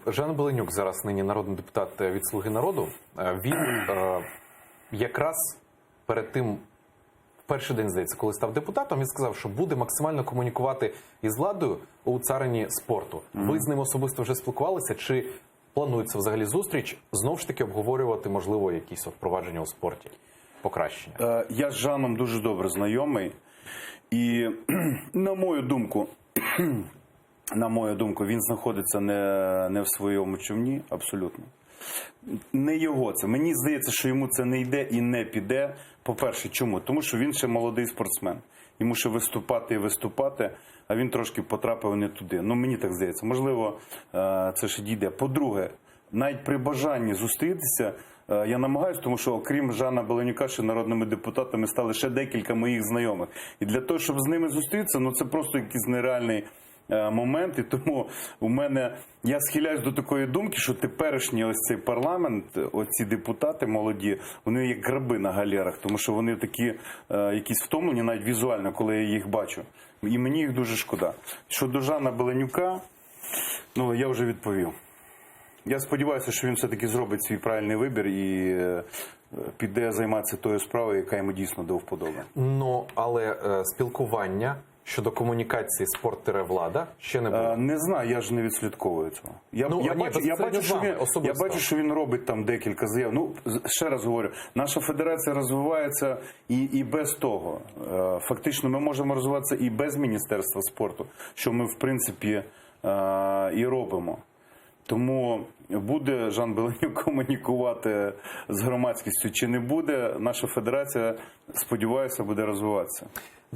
Жан Беленюк, зараз нині народний депутат від «Слуги народу», він якраз перед тим, в перший день, здається, коли став депутатом, він сказав, що буде максимально комунікувати із владою у царині спорту. Ви з ним особисто вже спілкувалися? Чи планується взагалі зустріч, знову ж таки обговорювати, можливо, якісь впровадження у спорті, покращення? Я з Жаном дуже добре знайомий. І, на мою думку, він знаходиться не в своєму човні, абсолютно. Не його це. Мені здається, що йому це не йде і не піде. По-перше, чому? Тому що він ще молодий спортсмен. Йому ще виступати і виступати, а він трошки потрапив не туди. Ну, мені так здається. Можливо, це ще дійде. По-друге, навіть при бажанні зустрітися, я намагаюся, тому що окрім Жана Беленюка, ще народними депутатами стали ще декілька моїх знайомих. І для того, щоб з ними зустрітися, ну це просто якийсь нереальний момент. І тому у мене, я схиляюсь до такої думки, що теперішній ось цей парламент, оці депутати молоді, вони як граби на галерах, тому що вони такі якісь втомлені навіть візуально, коли я їх бачу. І мені їх дуже шкода. Щодо Жана Беленюка, ну я вже відповів. Я сподіваюся, що він все-таки зробить свій правильний вибір і піде займатися тою справою, яка йому дійсно до вподоби. Ну, але спілкування щодо комунікації спорт-влада ще не було? Не знаю, я ж не відслідковую цього. Я бачу, що він робить там декілька заяв. Ну, ще раз говорю, наша федерація розвивається і без того. Фактично, ми можемо розвиватися і без Міністерства спорту, що ми, в принципі, і робимо. Тому буде Жан Беленюк комунікувати з громадськістю чи не буде, наша федерація, сподіваюся, буде розвиватися.